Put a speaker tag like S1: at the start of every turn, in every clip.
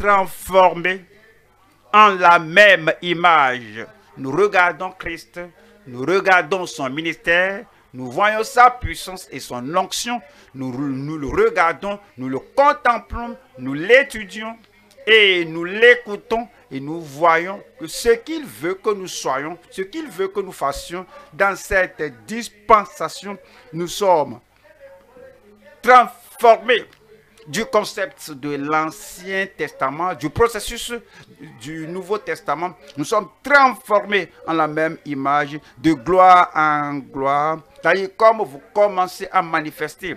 S1: transformés en la même image. Nous regardons Christ, nous regardons son ministère, nous voyons sa puissance et son onction, nous le regardons, nous le contemplons, nous l'étudions et nous l'écoutons et nous voyons que ce qu'il veut que nous soyons, ce qu'il veut que nous fassions dans cette dispensation, nous sommes transformés du concept de l'Ancien Testament, du processus du Nouveau Testament. Nous sommes transformés en la même image, de gloire en gloire. C'est-à-dire, comme vous commencez à manifester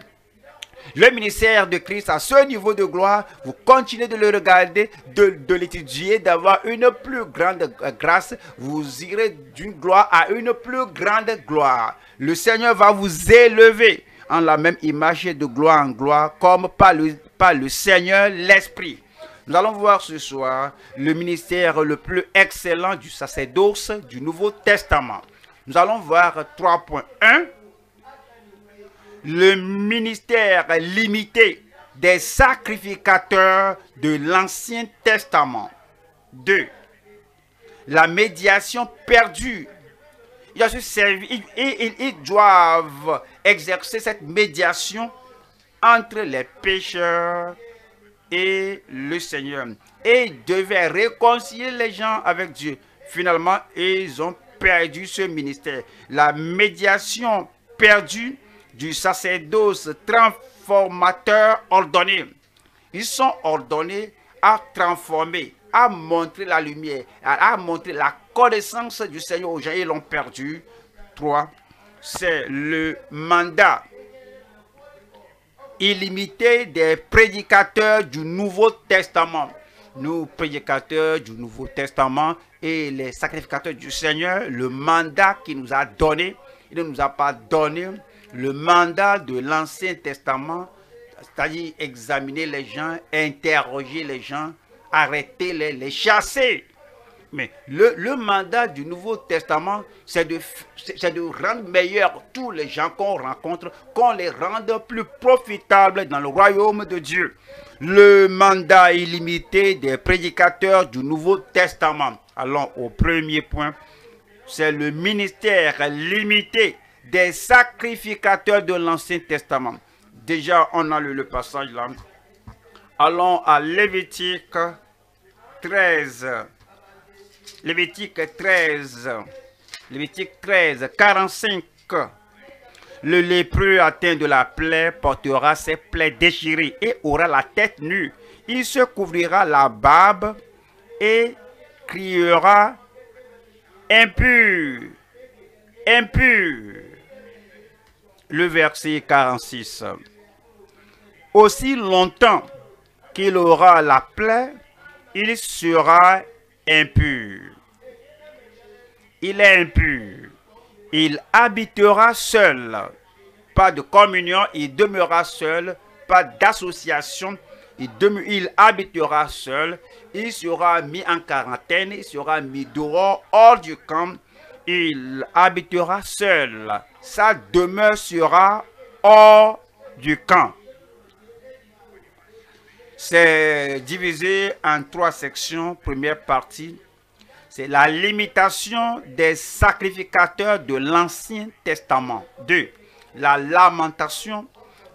S1: le ministère de Christ à ce niveau de gloire, vous continuez de le regarder, de l'étudier, d'avoir une plus grande grâce. Vous irez d'une gloire à une plus grande gloire. Le Seigneur va vous élever en la même image de gloire en gloire, comme par le Seigneur l'Esprit. Nous allons voir ce soir le ministère le plus excellent du sacerdoce du Nouveau Testament. Nous allons voir 3.1. Le ministère limité des sacrificateurs de l'Ancien Testament. 2. La médiation perdue. Ils doivent exercer cette médiation entre les pécheurs et le Seigneur. Et ils devaient réconcilier les gens avec Dieu. Finalement, ils ont perdu ce ministère. La médiation perdue du sacerdoce transformateur ordonné. Ils sont ordonnés à transformer, à montrer la lumière, à montrer la connaissance du Seigneur aux gens. Ils l'ont perdu. 3. C'est le mandat illimité des prédicateurs du Nouveau Testament. Nous, prédicateurs du Nouveau Testament et les sacrificateurs du Seigneur, le mandat qu'il nous a donné, il ne nous a pas donné le mandat de l'Ancien Testament, c'est-à-dire examiner les gens, interroger les gens, arrêter les chasser. Mais le mandat du Nouveau Testament, c'est de rendre meilleurs tous les gens qu'on rencontre, qu'on les rende plus profitables dans le royaume de Dieu. Le mandat illimité des prédicateurs du Nouveau Testament. Allons au premier point. C'est le ministère limité des sacrificateurs de l'Ancien Testament. Déjà, on a lu le passage là. Allons à Lévitique 13. Lévitique 13. Lévitique 13, 45. Le lépreux atteint de la plaie portera ses plaies déchirées et aura la tête nue. Il se couvrira la barbe et criera impur, impur. Le verset 46. Aussi longtemps qu'il aura la plaie, il sera impur. Il est impur. Il habitera seul. Pas de communion, il demeurera seul. Pas d'association, il habitera seul. Il sera mis en quarantaine, il sera mis dehors, hors du camp. Il habitera seul. Sa demeure sera hors du camp. C'est divisé en 3 sections. Première partie, c'est la limitation des sacrificateurs de l'Ancien Testament. 2. La lamentation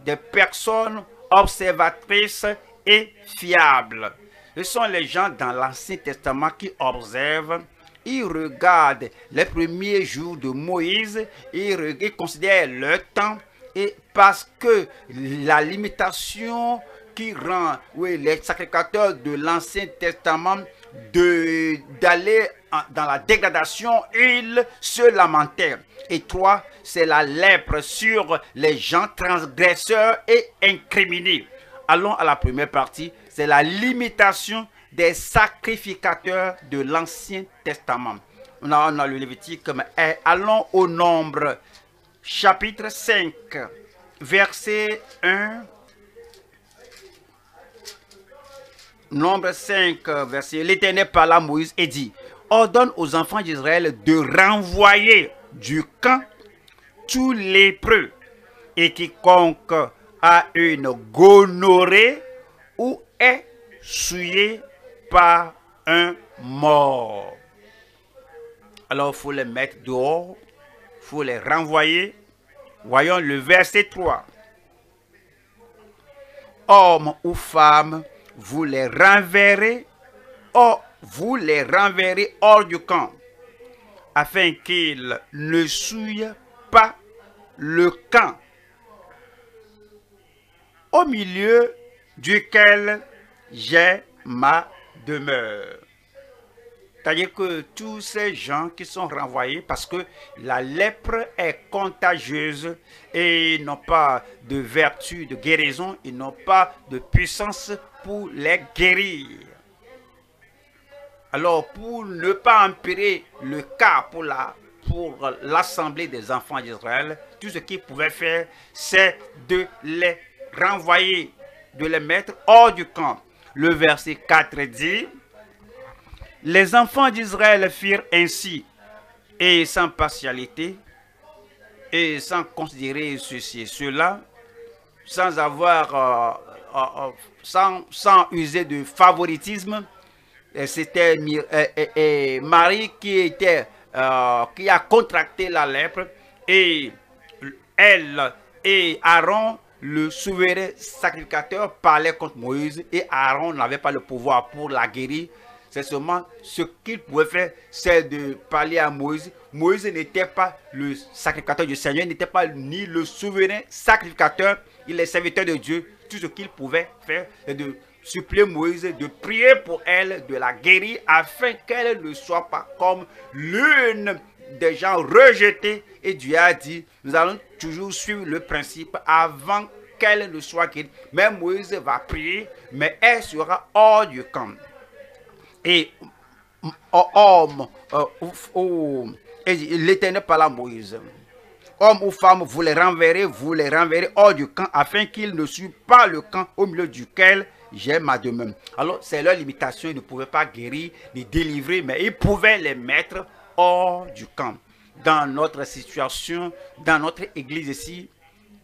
S1: des personnes observatrices et fiables. Ce sont les gens dans l'Ancien Testament qui observent. Ils regardent les premiers jours de Moïse, ils considèrent le temps, et parce que la limitation qui rend les sacrificateurs de l'Ancien Testament d'aller dans la dégradation, ils se lamentèrent. Et 3, c'est la lèpre sur les gens transgresseurs et incriminés. Allons à la première partie, c'est la limitation des sacrificateurs de l'Ancien Testament. On a le Lévitique, mais allons au Nombre, chapitre 5, verset 1. Nombre 5, verset. L'Éternel parla à Moïse et dit: ordonne aux enfants d'Israël de renvoyer du camp tous lépreux et quiconque a une gonorrhée ou est souillé pas un mort. Alors, il faut les mettre dehors, il faut les renvoyer. Voyons le verset 3. Hommes ou femmes, vous les renverrez, vous les renverrez hors du camp, afin qu'ils ne souillent pas le camp au milieu duquel j'ai ma demeure. C'est-à-dire que tous ces gens qui sont renvoyés parce que la lèpre est contagieuse et ils n'ont pas de vertu de guérison, ils n'ont pas de puissance pour les guérir. Alors pour ne pas empirer le cas pour l'assemblée des enfants d'Israël, tout ce qu'ils pouvaient faire, c'est de les renvoyer, de les mettre hors du camp. Le verset 4 dit: les enfants d'Israël firent ainsi, et sans partialité, et sans considérer ceci et cela, sans avoir, sans user de favoritisme. C'était Marie qui a contracté la lèpre, et elle et Aaron, le souverain sacrificateur, parlaient contre Moïse, et Aaron n'avait pas le pouvoir pour la guérir. C'est seulement ce qu'il pouvait faire, c'est de parler à Moïse. Moïse n'était pas le sacrificateur du Seigneur, n'était pas ni le souverain sacrificateur, il est serviteur de Dieu. Tout ce qu'il pouvait faire, c'est de supplier Moïse, de prier pour elle, de la guérir, afin qu'elle ne soit pas comme l'une des gens rejetés. Et Dieu a dit, nous allons toujours suivre le principe avant qu'elle ne soit guérie. Mais Moïse va prier, mais elle sera hors du camp. Et l'Éternel parla à Moïse: homme ou femme, vous les renverrez hors du camp, afin qu'ils ne suivent pas le camp au milieu duquel j'ai ma demeure. Alors, c'est leur limitation, ils ne pouvaient pas guérir, ni délivrer, mais ils pouvaient les mettre hors du camp. Dans notre situation, dans notre église ici,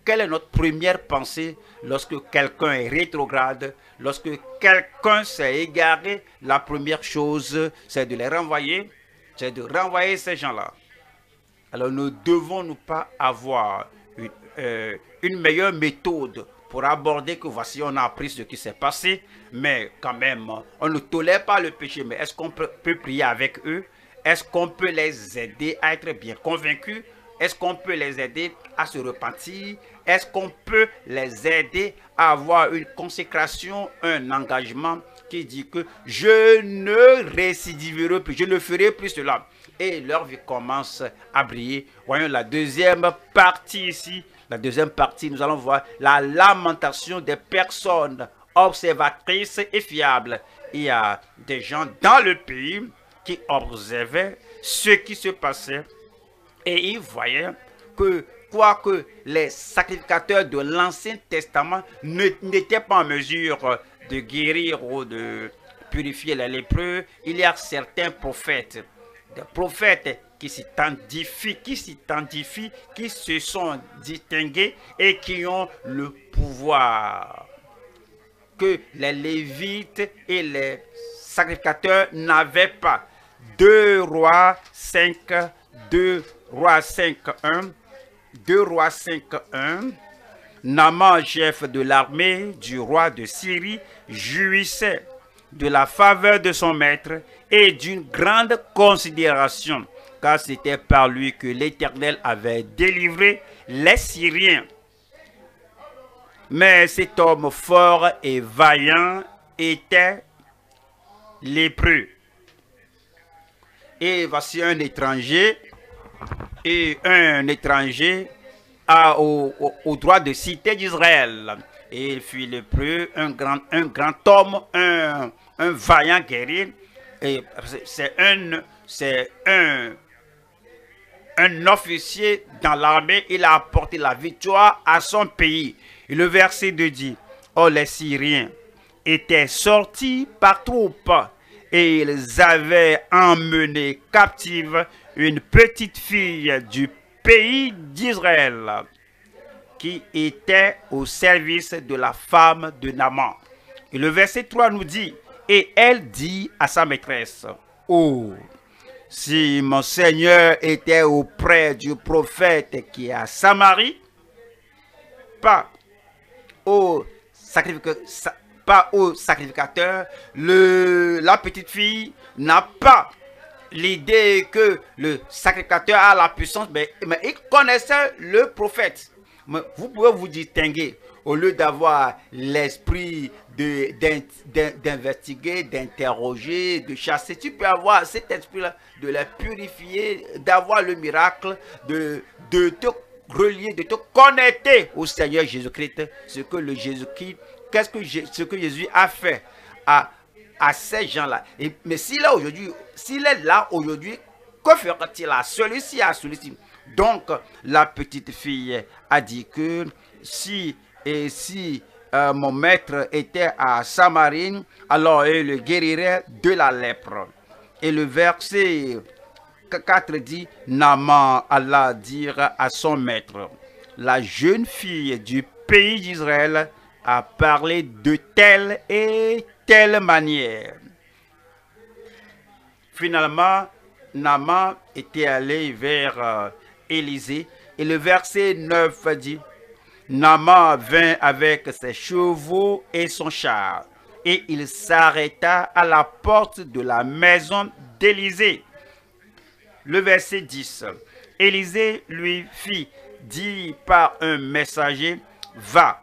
S1: quelle est notre première pensée lorsque quelqu'un est rétrograde, lorsque quelqu'un s'est égaré? La première chose, c'est de les renvoyer, c'est de renvoyer ces gens-là. Alors, ne devons-nous pas avoir une meilleure méthode pour aborder que voici, on a appris ce qui s'est passé, mais quand même, on ne tolère pas le péché. Mais est-ce qu'on peut prier avec eux? Est-ce qu'on peut les aider à être bien convaincus? Est-ce qu'on peut les aider à se repentir? Est-ce qu'on peut les aider à avoir une consécration, un engagement qui dit que je ne récidiverai plus, je ne ferai plus cela? Et leur vie commence à briller. Voyons la deuxième partie ici. La deuxième partie, nous allons voir la lamentation des personnes observatrices et fiables. Il y a des gens dans le pays qui observaient ce qui se passait et ils voyaient que, quoique les sacrificateurs de l'Ancien Testament n'étaient pas en mesure de guérir ou de purifier les lépreux, il y a certains prophètes, des prophètes qui s'identifient, qui se sont distingués et qui ont le pouvoir que les Lévites et les sacrificateurs n'avaient pas. 2 Rois 5, 2 Rois 5, 1, 2 Rois 5, 1. Naaman, chef de l'armée du roi de Syrie, jouissait de la faveur de son maître et d'une grande considération, car c'était par lui que l'Éternel avait délivré les Syriens. Mais cet homme fort et vaillant était lépreux. Et voici un étranger, a au droit de cité d'Israël. Et il fut lépreux, un grand homme, un vaillant guerrier. Et c'est un officier dans l'armée. Il a apporté la victoire à son pays. Et le verset 2 dit: oh, les Syriens étaient sortis par troupes, et ils avaient emmené captive une petite fille du pays d'Israël qui était au service de la femme de Naaman. Et le verset 3 nous dit: Et elle dit à sa maîtresse, oh, si mon Seigneur était auprès du prophète qui est à Samarie, pas au sacrificateur, pas au sacrificateur, la petite fille n'a pas l'idée que le sacrificateur a la puissance, mais il connaissait le prophète. Mais vous pouvez vous distinguer au lieu d'avoir l'esprit d'investiguer, d'interroger, de chasser. Tu peux avoir cet esprit-là, de la purifier, d'avoir le miracle, de te relier, de te connecter au Seigneur Jésus-Christ. Ce que Jésus a fait à ces gens-là. Mais s'il est là aujourd'hui, que fera-t-il à celui-ci, à celui-ci? Donc, la petite fille a dit que si mon maître était à Samarie, alors il le guérirait de la lèpre. Et le verset 4 dit, Naaman alla dire à son maître, la jeune fille du pays d'Israël a parlé de telle et telle manière. Finalement, Naaman était allé vers Élisée. Et le verset 9 dit, Naaman vint avec ses chevaux et son char. Et il s'arrêta à la porte de la maison d'Élisée. Le verset 10. Élisée lui fit dire par un messager, va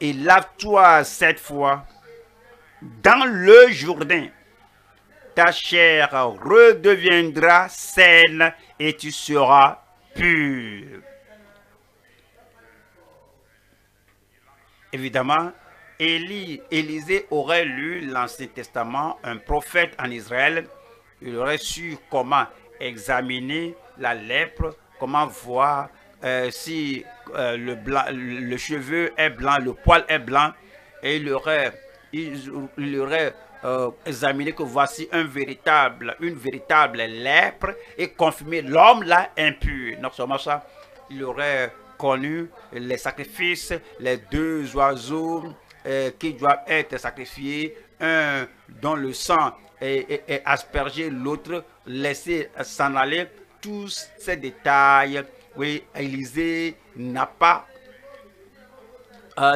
S1: et lave-toi 7 fois dans le Jourdain. Ta chair redeviendra saine et tu seras pur. Évidemment, Élisée aurait lu l'Ancien Testament, un prophète en Israël. Il aurait su comment examiner la lèpre, comment voir si le cheveu est blanc, le poil est blanc, et il aurait examiné que voici une véritable lèpre et confirmer l'homme là impur. Non seulement ça, il aurait connu les sacrifices, les 2 oiseaux qui doivent être sacrifiés, un dont le sang est aspergé, l'autre laissé s'en aller. Tous ces détails, oui, Élisée n'a pas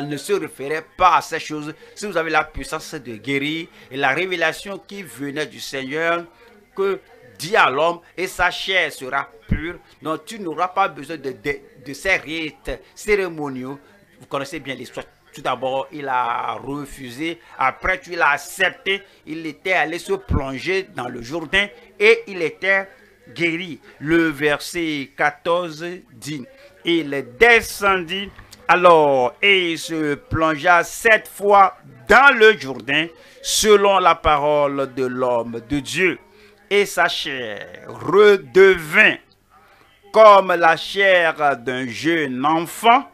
S1: ne se référait pas à ces choses. Si vous avez la puissance de guérir et la révélation qui venait du Seigneur, que dit à l'homme et sa chair sera pure, donc tu n'auras pas besoin de ces rites cérémoniaux. Vous connaissez bien l'histoire. Tout d'abord, il a refusé. Après, tu l'as accepté. Il était allé se plonger dans le Jourdain et il était guéri. Le verset 14 dit, il descendit alors et il se plongea 7 fois dans le Jourdain selon la parole de l'homme de Dieu. Et sa chair redevint comme la chair d'un jeune enfant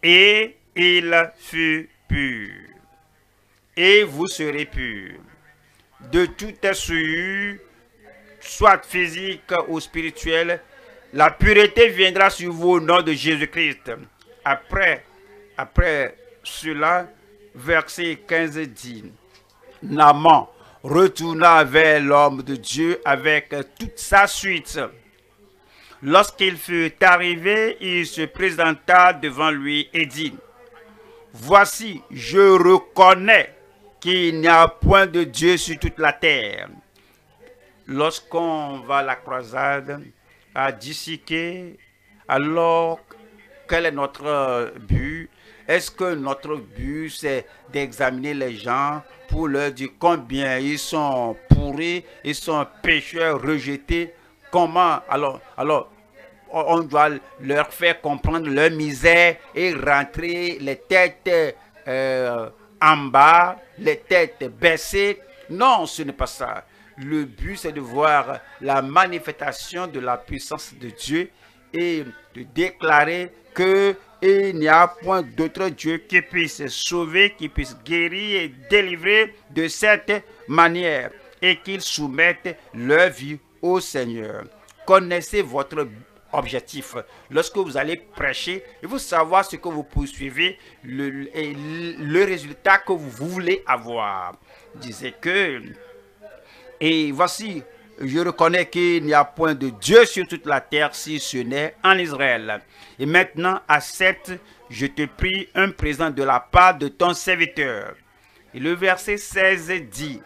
S1: et il fut pur. Et vous serez purs de toute souillure, soit physique ou spirituelle. La pureté viendra sur vous au nom de Jésus-Christ. Après cela, verset 15 dit, Naaman retourna vers l'homme de Dieu avec toute sa suite. Lorsqu'il fut arrivé, il se présenta devant lui et dit, voici, je reconnais qu'il n'y a point de Dieu sur toute la terre. Lorsqu'on va à la croisade, à disséquer, alors quel est notre but? Est-ce que notre but c'est d'examiner les gens pour leur dire combien ils sont pourris, ils sont pécheurs, rejetés? Comment alors on doit leur faire comprendre leur misère et rentrer les têtes en bas, les têtes baissées? Non, ce n'est pas ça. Le but, c'est de voir la manifestation de la puissance de Dieu et de déclarer qu'il n'y a point d'autre Dieu qui puisse sauver, qui puisse guérir et délivrer de cette manière et qu'ils soumettent leur vie au Seigneur. Connaissez votre objectif. Lorsque vous allez prêcher, il faut savoir ce que vous poursuivez et le résultat que vous voulez avoir. Il disait que, et voici, je reconnais qu'il n'y a point de Dieu sur toute la terre si ce n'est en Israël. Et maintenant, accepte, je te prie, un présent de la part de ton serviteur. Et le verset 16 dit,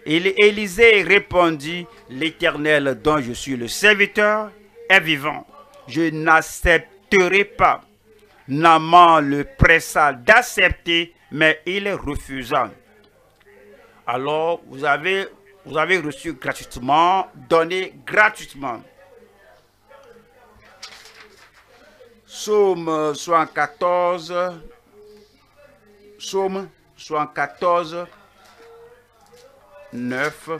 S1: et Élisée répondit, l'Éternel dont je suis le serviteur est vivant. Je n'accepterai pas. Naaman le pressa d'accepter, mais il refusa. Alors, vous avez reçu gratuitement, donné gratuitement. Psaume 74, Psaume 74, 9.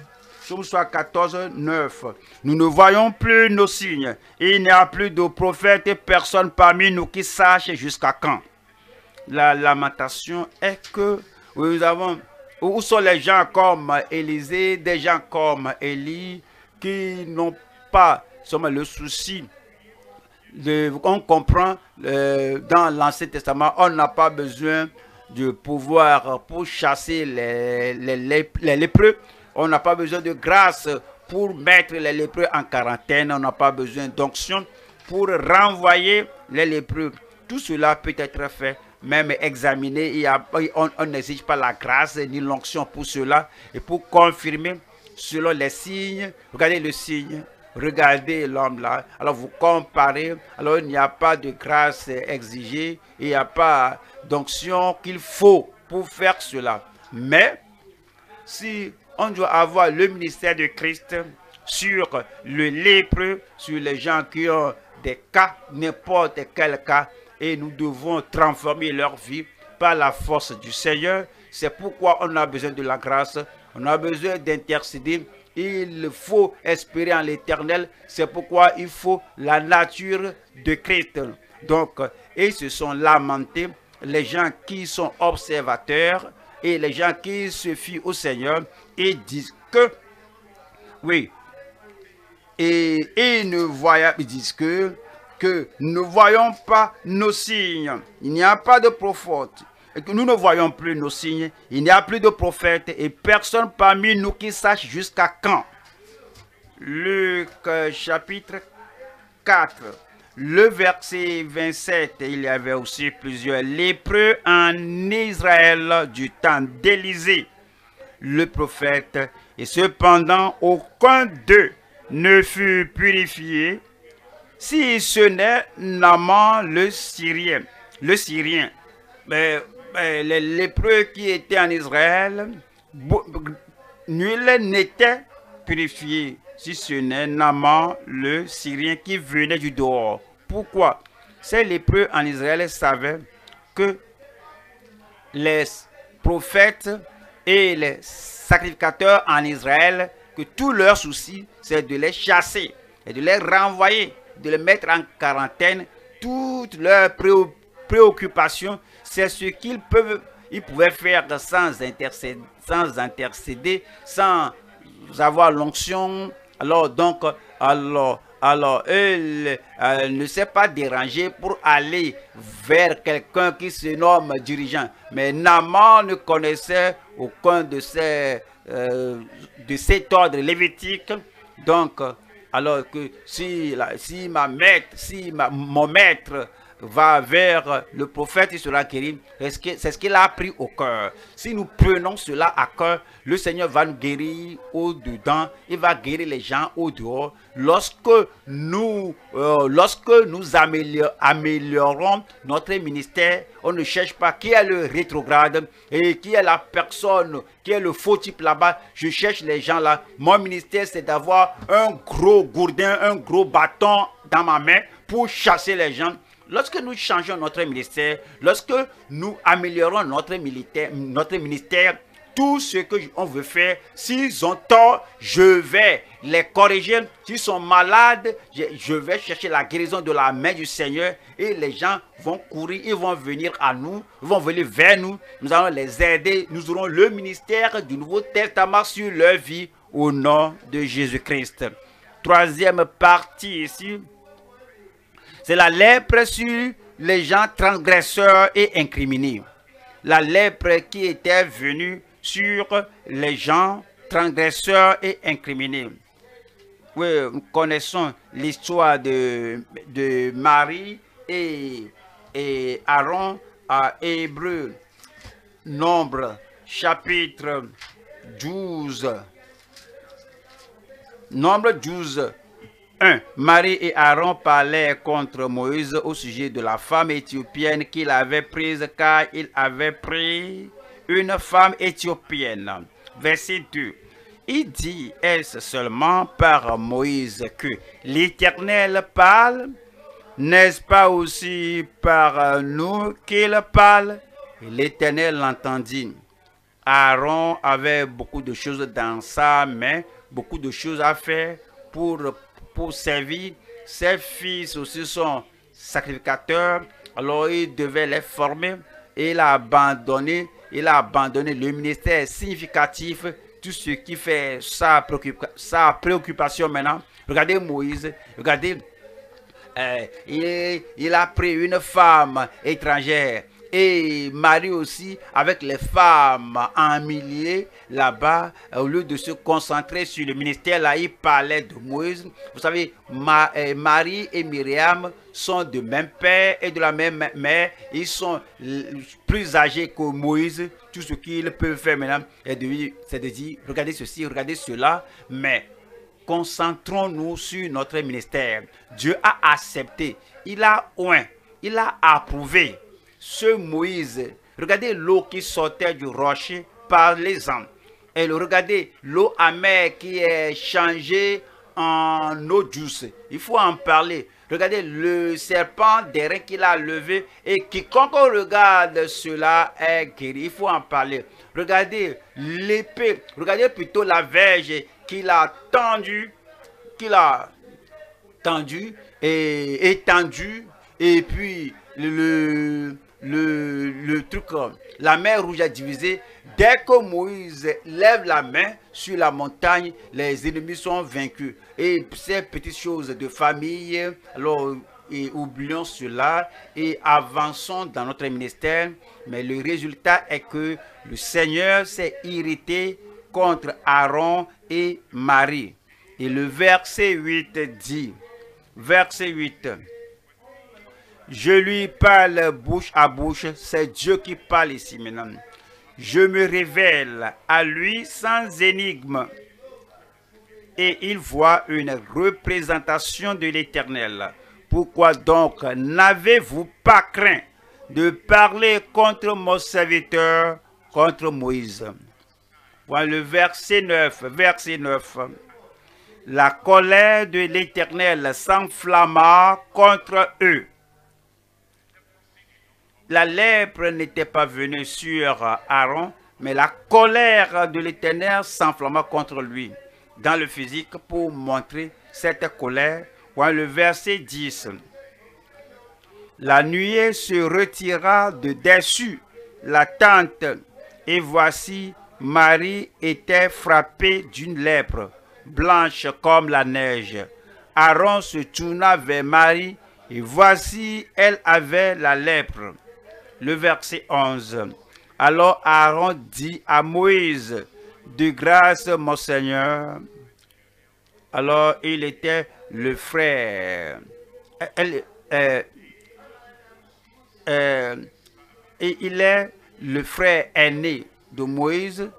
S1: Psaume 74, 9. Nous ne voyons plus nos signes. Il n'y a plus de prophète et personne parmi nous qui sache jusqu'à quand. La lamentation est que nous avons... Où sont les gens comme Élisée, des gens comme Élie, qui n'ont pas seulement le souci. On comprend dans l'Ancien Testament, on n'a pas besoin de pouvoir pour chasser les lépreux. On n'a pas besoin de grâce pour mettre les lépreux en quarantaine. On n'a pas besoin d'onction pour renvoyer les lépreux. Tout cela peut être fait. Même examiner, on n'exige pas la grâce ni l'onction pour cela. Et pour confirmer, selon les signes, regardez le signe, regardez l'homme là. Alors vous comparez, alors il n'y a pas de grâce exigée, il n'y a pas d'onction qu'il faut pour faire cela. Mais, si on doit avoir le ministère de Christ sur le lépreux, sur les gens qui ont des cas, n'importe quel cas, et nous devons transformer leur vie par la force du Seigneur. C'est pourquoi on a besoin de la grâce, on a besoin d'intercéder. Il faut espérer en l'Éternel. C'est pourquoi il faut la nature de Christ. Donc, et se sont lamentés les gens qui sont observateurs et les gens qui se fient au Seigneur et disent que, oui, et ils ne voient, ils disent que nous ne voyons pas nos signes. Il n'y a pas de prophète. Et que nous ne voyons plus nos signes. Il n'y a plus de prophète. Et personne parmi nous qui sache jusqu'à quand. Luc chapitre 4. Le verset 27. Il y avait aussi plusieurs lépreux en Israël du temps d'Élisée, le prophète. Et cependant, aucun d'eux ne fut purifié, si ce n'est Naaman le Syrien. Le Syrien. Mais les lépreux qui étaient en Israël, nul n'était purifié, si ce n'est Naaman le Syrien qui venait du dehors. Pourquoi? Ces lépreux en Israël savaient que les prophètes et les sacrificateurs en Israël, que tout leur souci, c'est de les chasser et de les renvoyer, de les mettre en quarantaine. Toutes leurs préoccupations, c'est ce qu'ils pouvaient faire sans intercéder, sans avoir l'onction. Alors donc, elle ne s'est pas dérangée pour aller vers quelqu'un qui se nomme dirigeant. Mais Naaman ne connaissait aucun de cet ordre lévitique. Donc, alors que si mon maître va vers le prophète, il sera guéri. C'est ce qu'il a pris au cœur. Si nous prenons cela à cœur, le Seigneur va nous guérir au-dedans. Il va guérir les gens au-dehors. Lorsque nous améliorons notre ministère, on ne cherche pas qui est le rétrograde et qui est la personne, qui est le faux type là-bas. Je cherche les gens là. Mon ministère, c'est d'avoir un gros gourdin, un gros bâton dans ma main pour chasser les gens. Lorsque nous changeons notre ministère, lorsque nous améliorons notre ministère, tout ce que on veut faire, s'ils ont tort, je vais les corriger. S'ils sont malades, je vais chercher la guérison de la main du Seigneur et les gens vont courir, ils vont venir à nous, ils vont venir vers nous. Nous allons les aider. Nous aurons le ministère du Nouveau Testament sur leur vie au nom de Jésus-Christ. Troisième partie ici. C'est la lèpre sur les gens transgresseurs et incriminés. La lèpre qui était venue sur les gens transgresseurs et incriminés. Oui, nous connaissons l'histoire de Marie et Aaron à Hébreu, Nombre, chapitre 12. Nombre 12, 1. Marie et Aaron parlaient contre Moïse au sujet de la femme éthiopienne qu'il avait prise, car il avait pris une femme éthiopienne. Verset 2. Il dit, est-ce seulement par Moïse que l'Éternel parle? N'est-ce pas aussi par nous qu'il parle? Et l'Éternel l'entendit. Aaron avait beaucoup de choses dans sa main, beaucoup de choses à faire pour servir. Ses fils aussi sont sacrificateurs, alors il devait les former. Et il a abandonné le ministère significatif, tout ce qui fait sa préoccupation maintenant. Regardez Moïse, regardez, il a pris une femme étrangère. Et Marie aussi, avec les femmes en milliers là-bas, au lieu de se concentrer sur le ministère, là, il parlait de Moïse. Vous savez, Marie et Myriam sont de même père et de la même mère. Ils sont plus âgés que Moïse. Tout ce qu'ils peuvent faire maintenant, c'est de dire, regardez ceci, regardez cela, mais concentrons-nous sur notre ministère. Dieu a accepté, il a oint, il a approuvé ce Moïse. Regardez l'eau qui sortait du rocher par les ans. Et regardez l'eau amère qui est changée en eau douce. Il faut en parler. Regardez le serpent des reins qu'il a levé, et quiconque regarde cela est guéri. Il faut en parler. Regardez l'épée, regardez plutôt la verge qu'il a tendue, et étendue, et puis le truc, la mer rouge est divisée. Dès que Moïse lève la main sur la montagne, les ennemis sont vaincus. Et ces petites choses de famille, alors oublions cela et avançons dans notre ministère. Mais le résultat est que le Seigneur s'est irrité contre Aaron et Marie. Et le verset 8 dit, verset 8, je lui parle bouche à bouche, c'est Dieu qui parle ici maintenant. Je me révèle à lui sans énigme, et il voit une représentation de l'Éternel. Pourquoi donc n'avez-vous pas craint de parler contre mon serviteur, contre Moïse? Voilà le verset 9, La colère de l'Éternel s'enflamma contre eux. La lèpre n'était pas venue sur Aaron, mais la colère de l'Éternel s'enflamma contre lui dans le physique pour montrer cette colère. Voilà le verset 10. La nuée se retira de dessus la tente, et voici Marie était frappée d'une lèpre, blanche comme la neige. Aaron se tourna vers Marie, et voici elle avait la lèpre. Le verset 11. Alors Aaron dit à Moïse, de grâce mon Seigneur. Alors il était le frère. Et il est le frère aîné de Moïse.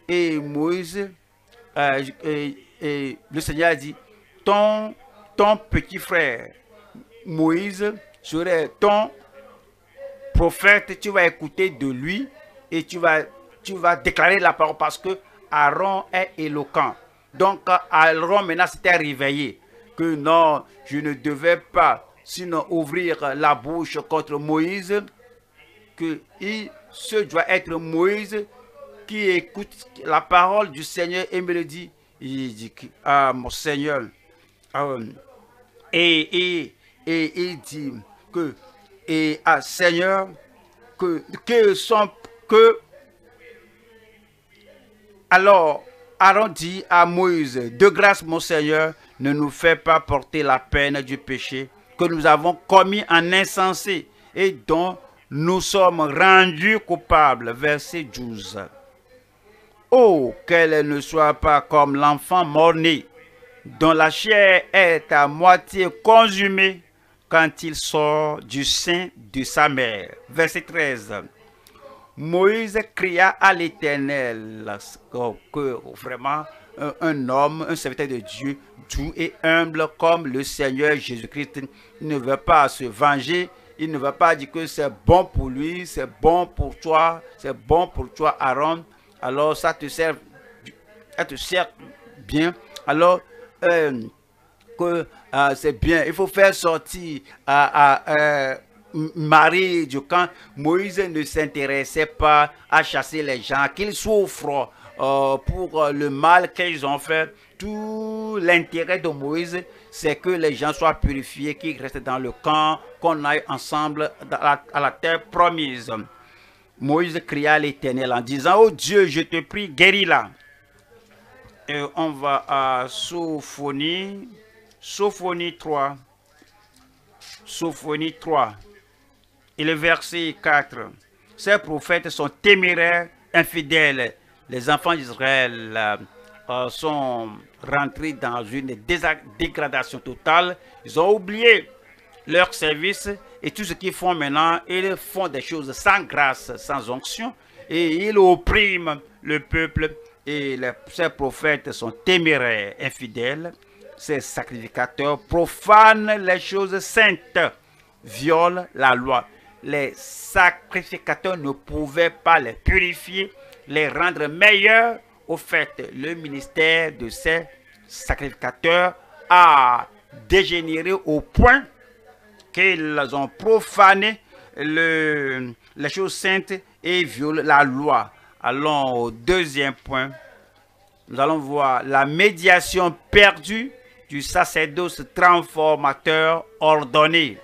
S1: Et Moïse, le Seigneur a dit, ton petit frère Moïse serait ton prophète, tu vas écouter de lui et tu vas déclarer la parole, parce que Aaron est éloquent. Donc Aaron maintenant s'était réveillé que non, je ne devais pas sinon ouvrir la bouche contre Moïse, que ce doit être Moïse qui écoute la parole du Seigneur et me le dit. Il dit, ah mon Seigneur, et il dit que Seigneur, alors Aaron dit à Moïse, de grâce mon Seigneur, ne nous fais pas porter la peine du péché que nous avons commis en insensé et dont nous sommes rendus coupables. Verset 12. Oh, qu'elle ne soit pas comme l'enfant mort-né, dont la chair est à moitié consumée quand il sort du sein de sa mère. Verset 13. Moïse cria à l'Éternel que vraiment un homme, un serviteur de Dieu, doux et humble comme le Seigneur Jésus-Christ, ne veut pas se venger, il ne veut pas dire que c'est bon pour lui, c'est bon pour toi, c'est bon pour toi Aaron, alors ça te sert bien, alors que c'est bien, il faut faire sortir Marie du camp. Moïse ne s'intéressait pas à chasser les gens, qu'ils souffrent pour le mal qu'ils ont fait. Tout l'intérêt de Moïse, c'est que les gens soient purifiés, qu'ils restent dans le camp, qu'on aille ensemble à la terre promise. Moïse cria à l'Éternel en disant: oh Dieu, je te prie, guéris-la. Et on va à Sophonie 3. Sophonie 3. Et le verset 4. Ces prophètes sont téméraires, infidèles. Les enfants d'Israël sont rentrés dans une dégradation totale. Ils ont oublié leur service et tout ce qu'ils font maintenant. Ils font des choses sans grâce, sans onction. Et ils oppriment le peuple. Et ces prophètes sont téméraires, infidèles. Ces sacrificateurs profanent les choses saintes, violent la loi. Les sacrificateurs ne pouvaient pas les purifier, les rendre meilleurs. Au fait, le ministère de ces sacrificateurs a dégénéré au point qu'ils ont profané les choses saintes et violent la loi. Allons au deuxième point. Nous allons voir la médiation perdue du sacerdoce transformateur ordonné.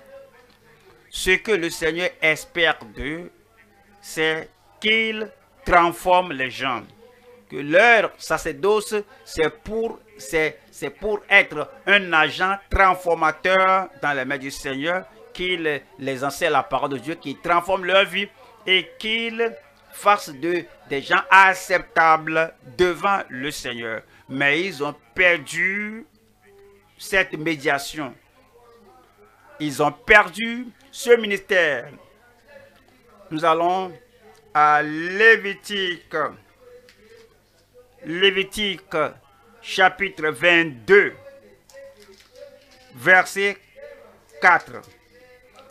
S1: Ce que le Seigneur espère d'eux, c'est qu'il transforme les gens. Que leur sacerdoce, c'est pour être un agent transformateur dans les mains du Seigneur, qu'il les enseigne la parole de Dieu, qu'il transforme leur vie et qu'il fasse des gens acceptables devant le Seigneur. Mais ils ont perdu cette médiation. Ils ont perdu ce ministère. Nous allons à Lévitique. Lévitique chapitre 22, verset 4.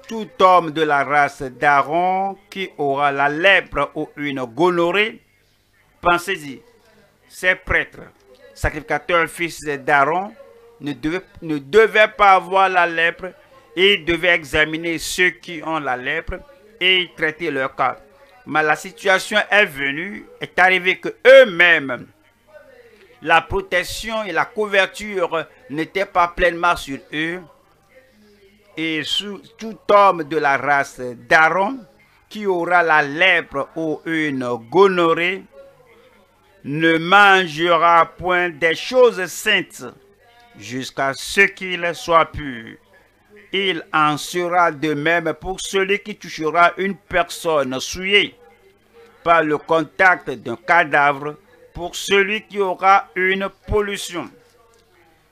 S1: Tout homme de la race d'Aaron qui aura la lèpre ou une gonorrhée, pensez-y, ces prêtres, sacrificateurs, fils d'Aaron, ne devaient pas avoir la lèpre. Ils devaient examiner ceux qui ont la lèpre et traiter leur cas. Mais la situation est venue, est arrivée que eux-mêmes, la protection et la couverture n'étaient pas pleinement sur eux. Et tout homme de la race d'Aaron qui aura la lèpre ou une gonorrhée ne mangera point des choses saintes jusqu'à ce qu'il soit pur. Il en sera de même pour celui qui touchera une personne souillée par le contact d'un cadavre, pour celui qui aura une pollution.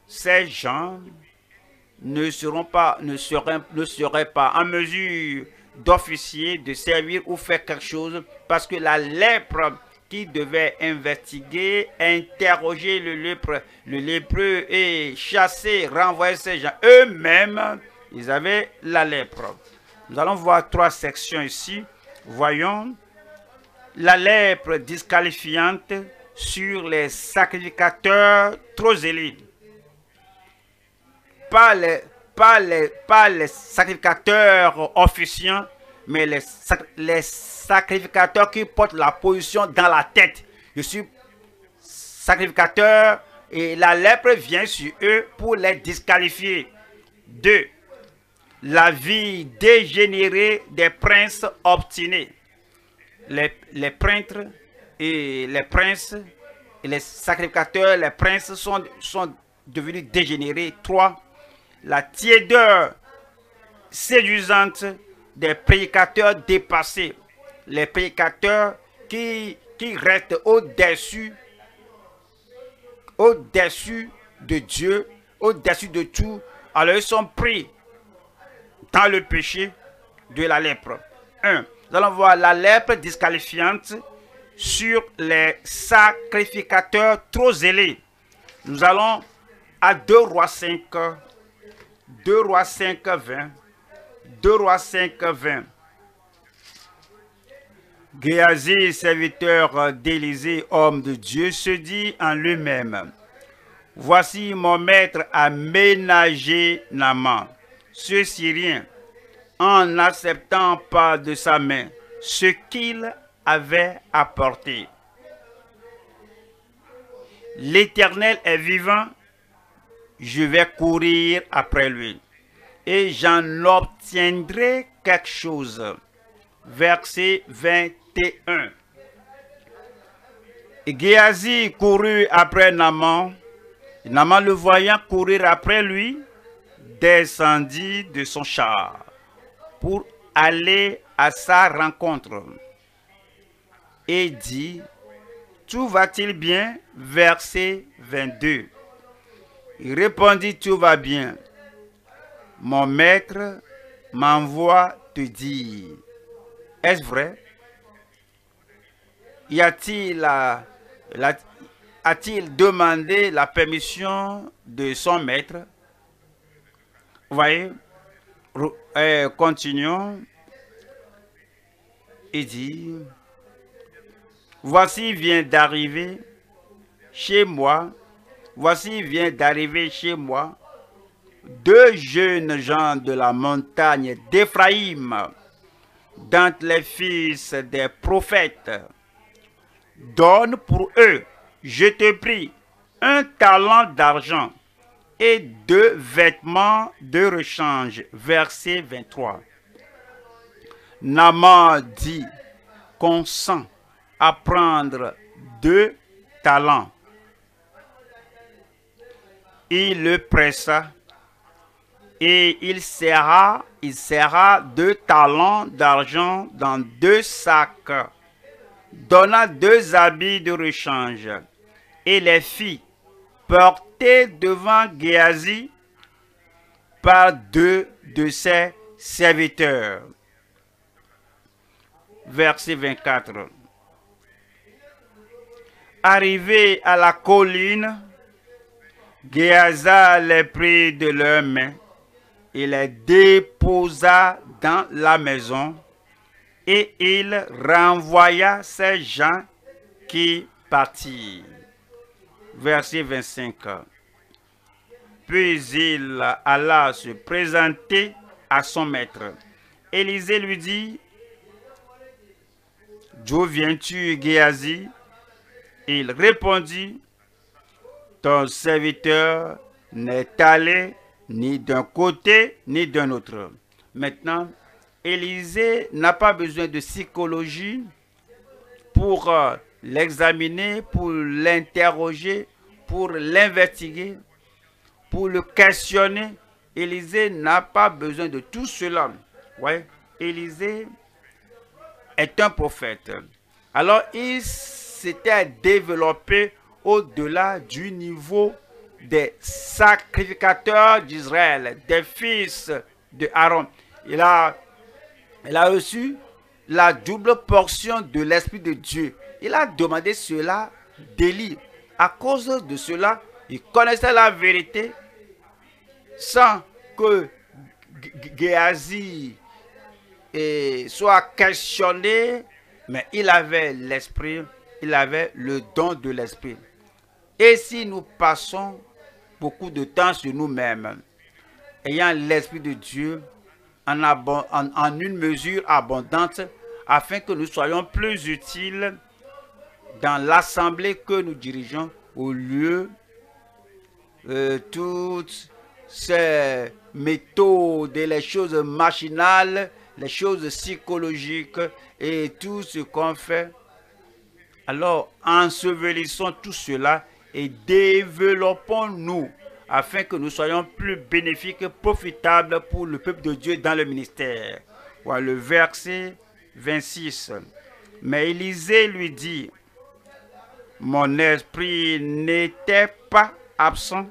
S1: Ces gens ne seraient pas en mesure d'officier, de servir ou faire quelque chose, parce que la lèpre qui devait investiguer, interroger le lépreux et chasser, renvoyer ces gens, eux-mêmes, ils avaient la lèpre. Nous allons voir 3 sections ici. Voyons la lèpre disqualifiante sur les sacrificateurs trop zélés. Pas les sacrificateurs officiants, mais les sacrificateurs qui portent la position dans la tête. Je suis sacrificateur et la lèpre vient sur eux pour les disqualifier. 2. La vie dégénérée des princes obstinés. Les prêtres et les princes et les sacrificateurs, les princes sont devenus dégénérés. 3. La tiédeur séduisantes des prédicateurs dépassés, les prédicateurs qui restent au-dessus de Dieu, au-dessus de tout. Alors ils sont pris dans le péché de la lèpre. 1. Nous allons voir la lèpre disqualifiante sur les sacrificateurs trop zélés. Nous allons à 2 Rois 5, 2 Rois 5, 20. 2 Rois 5, 20. Géasi, serviteur d'Élisée, homme de Dieu, se dit en lui-même: voici mon maître a ménagé Naaman, ce Syrien, en n'acceptant pas de sa main ce qu'il avait apporté. L'Éternel est vivant, je vais courir après lui, et j'en obtiendrai quelque chose. Verset 21. Et Géasi courut après Naaman. Naaman, le voyant courir après lui, descendit de son char pour aller à sa rencontre et dit: tout va-t-il bien? Verset 22. Il répondit: tout va bien. Mon maître m'envoie te dire. Est-ce vrai? A-t-il demandé la permission de son maître? Vous voyez, continuons. Il dit: voici vient d'arriver chez moi, deux jeunes gens de la montagne d'Éphraïm, d'entre les fils des prophètes. Donne pour eux, je te prie, 1 talent d'argent et 2 vêtements de rechange. Verset 23. Naaman dit: consent à prendre 2 talents. Il le pressa et il serra 2 talents d'argent dans 2 sacs, donna 2 habits de rechange et les fit porter devant Géasi par 2 de ses serviteurs. Verset 24. Arrivé à la colline, Géasi les prit de leurs mains et les déposa dans la maison, et il renvoya ces gens qui partirent. Verset 25. Puis il alla se présenter à son maître. Élisée lui dit: d'où viens-tu, Géasi? Il répondit: ton serviteur n'est allé ni d'un côté ni d'un autre. Maintenant, Élisée n'a pas besoin de psychologie pour l'examiner, pour l'interroger, pour l'investiguer, pour le questionner. Élisée n'a pas besoin de tout cela. Ouais, Élisée est un prophète. Alors, il s'était développé au-delà du niveau des sacrificateurs d'Israël, des fils de Aaron. Il a reçu la double portion de l'Esprit de Dieu. Il a demandé cela d'Élie. À cause de cela, il connaissait la vérité sans que Géasi soit questionné, mais il avait l'Esprit, il avait le don de l'Esprit. Et si nous passons beaucoup de temps sur nous-mêmes, ayant l'Esprit de Dieu en une mesure abondante, afin que nous soyons plus utiles dans l'assemblée que nous dirigeons, au lieu toutes ces méthodes et les choses machinales, les choses psychologiques et tout ce qu'on fait. Alors, ensevelissons tout cela et développons-nous afin que nous soyons plus bénéfiques, profitables pour le peuple de Dieu dans le ministère. Voilà le verset 26. Mais Élisée lui dit, mon esprit n'était pas absent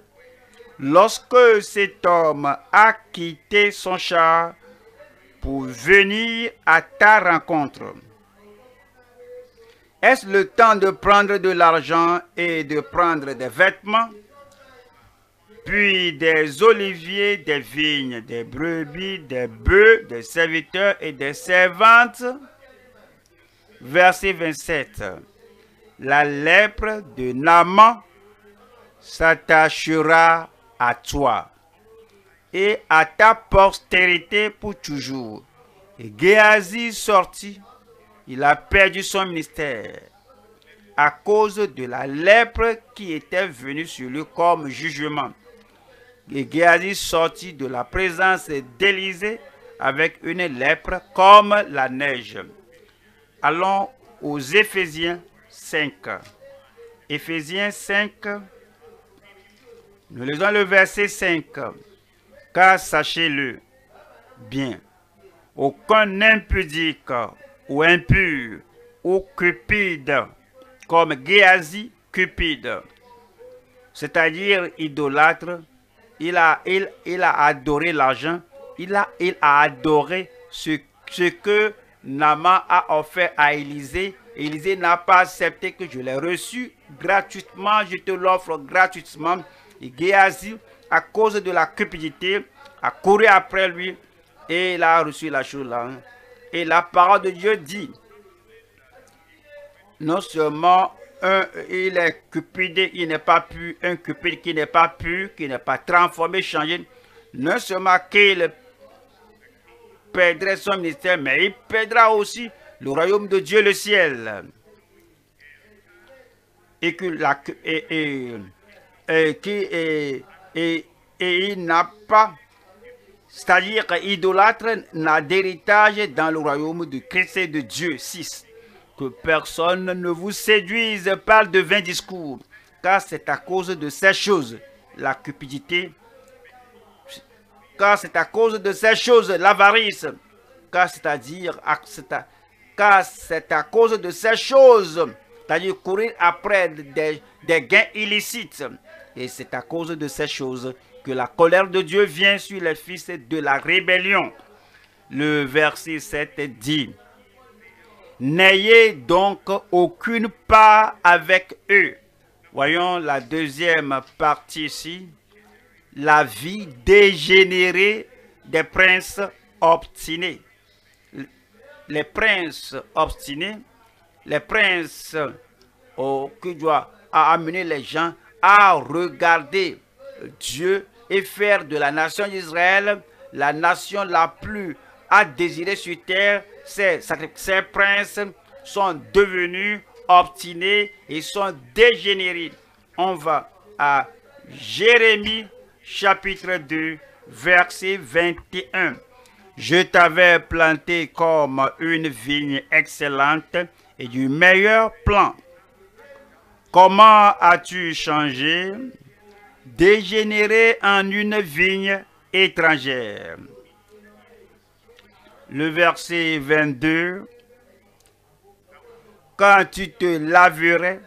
S1: lorsque cet homme a quitté son char pour venir à ta rencontre. Est-ce le temps de prendre de l'argent et de prendre des vêtements, puis des oliviers, des vignes, des brebis, des bœufs, des serviteurs et des servantes? Verset 27. La lèpre de Naaman s'attachera à toi et à ta postérité pour toujours. Et Géasi sortit, il a perdu son ministère à cause de la lèpre qui était venue sur lui comme jugement. Et Géasi sortit de la présence d'Élisée avec une lèpre comme la neige. Allons aux Éphésiens 5. Éphésiens 5, nous lisons le verset 5. Car sachez-le bien, aucun impudique ou impur ou cupide, comme Géasi cupide, c'est-à-dire idolâtre, il a adoré l'argent, il a adoré ce que Naaman a offert à Élisée. Élisée n'a pas accepté, que je l'ai reçu gratuitement, je te l'offre gratuitement. Et Géasi, à cause de la cupidité, a couru après lui et il a reçu la chose là. Et la parole de Dieu dit, non seulement il est cupide, il n'est pas pur, un cupide qui n'est pas pur, qui n'est pas transformé, changé, non seulement qu'il perdrait son ministère, mais il perdra aussi le royaume de Dieu, le ciel. Et il n'a pas, c'est-à-dire qu'idolâtre n'a d'héritage dans le royaume de Christ et de Dieu. 6. Que personne ne vous séduise par de vains discours, car c'est à cause de ces choses, la cupidité, car c'est à cause de ces choses, l'avarice, car c'est à cause de ces choses, c'est-à-dire courir après des gains illicites, et c'est à cause de ces choses que la colère de Dieu vient sur les fils de la rébellion. Le verset 7 dit, n'ayez donc aucune part avec eux. Voyons la deuxième partie ici. La vie dégénérée des princes obstinés. Les princes obstinés, les princes qui doivent amener les gens à regarder Dieu et faire de la nation d'Israël la nation la plus à désirer sur terre. Ces princes sont devenus obstinés et sont dégénérés. On va à Jérémie chapitre 2, verset 21. Je t'avais planté comme une vigne excellente et du meilleur plan. Comment as-tu changé, dégénéré en une vigne étrangère? Le verset 22. Quand tu te laverais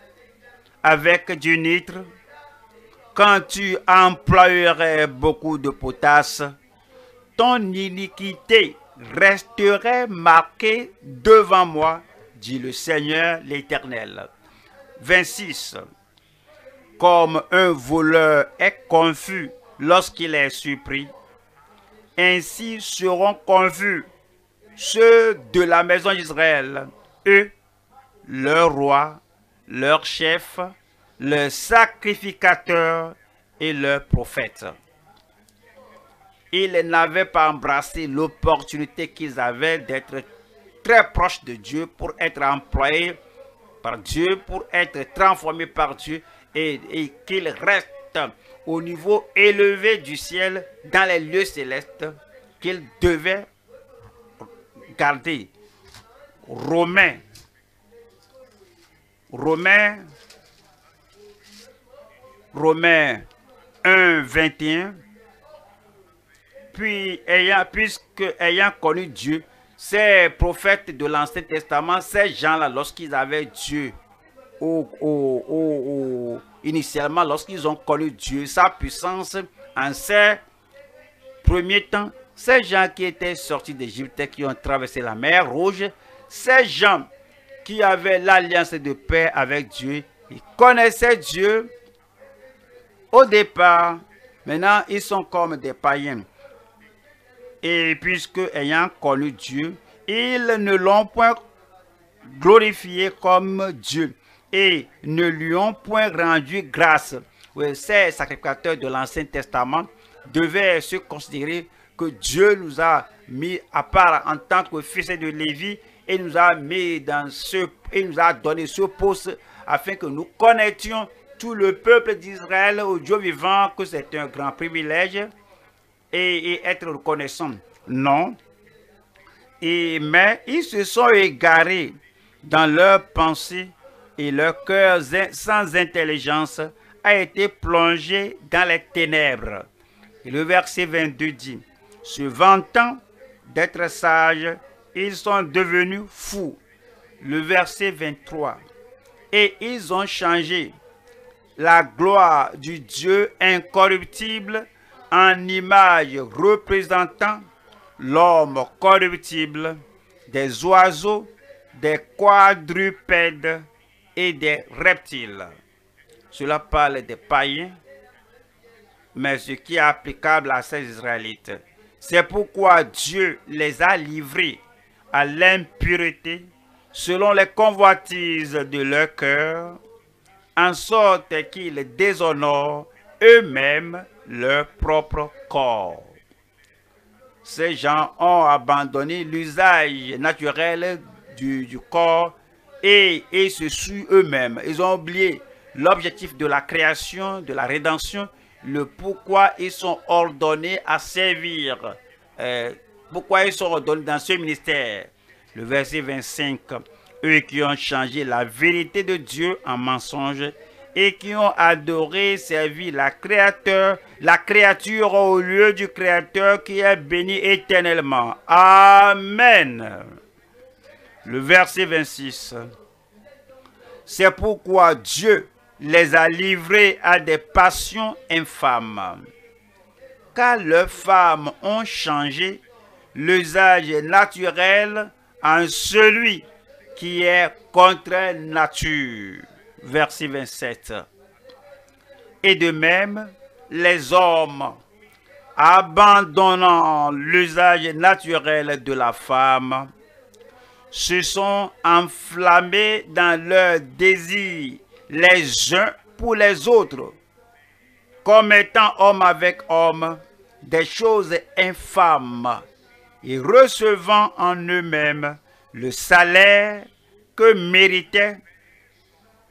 S1: avec du nitre, quand tu emploierais beaucoup de potasse, ton iniquité resterait marquée devant moi, dit le Seigneur l'Éternel. 26. Comme un voleur est confus lorsqu'il est surpris, ainsi seront confus ceux de la maison d'Israël, eux, leur roi, leur chef, leur sacrificateur et leur prophète. Ils n'avaient pas embrassé l'opportunité qu'ils avaient d'être très proches de Dieu pour être employés par Dieu, pour être transformés par Dieu et qu'ils restent au niveau élevé du ciel, dans les lieux célestes, qu'ils devaient garder. Romains 1, 21. Puis, ayant connu Dieu, ces prophètes de l'Ancien Testament, ces gens-là, lorsqu'ils avaient Dieu, initialement, lorsqu'ils ont connu Dieu, sa puissance, en ces premiers temps, ces gens qui étaient sortis d'Égypte, qui ont traversé la mer Rouge, ces gens qui avaient l'alliance de paix avec Dieu, ils connaissaient Dieu au départ. Maintenant, ils sont comme des païens. Et puisque, ayant connu Dieu, ils ne l'ont point glorifié comme Dieu et ne lui ont point rendu grâce. Oui, ces sacrificateurs de l'Ancien Testament devaient se considérer que Dieu nous a mis à part en tant que fils de Lévi et nous a mis dans et nous a donné ce poste afin que nous connaissions tout le peuple d'Israël au Dieu vivant, que c'est un grand privilège et être reconnaissant. Non. Mais ils se sont égarés dans leurs pensées et leur cœur sans intelligence a été plongé dans les ténèbres. Et le verset 22 dit, se vantant d'être sages, ils sont devenus fous. Le verset 23, et ils ont changé la gloire du Dieu incorruptible en image représentant l'homme corruptible, des oiseaux, des quadrupèdes et des reptiles. Cela parle des païens, mais ce qui est applicable à ces Israélites. C'est pourquoi Dieu les a livrés à l'impureté selon les convoitises de leur cœur, en sorte qu'ils déshonorent eux-mêmes leur propre corps. Ces gens ont abandonné l'usage naturel du corps et se suent eux-mêmes. Ils ont oublié l'objectif de la création, de la rédemption, le pourquoi ils sont ordonnés à servir, pourquoi ils sont ordonnés dans ce ministère. Le verset 25, eux qui ont changé la vérité de Dieu en mensonge et qui ont adoré, servi la créature au lieu du Créateur qui est béni éternellement. Amen. Le verset 26. C'est pourquoi Dieu les a livrés à des passions infâmes, car leurs femmes ont changé l'usage naturel en celui qui est contre nature. Verset 27. Et de même, les hommes, abandonnant l'usage naturel de la femme, se sont enflammés dans leurs désirs les uns pour les autres, commettant homme avec homme des choses infâmes et recevant en eux-mêmes le salaire que méritait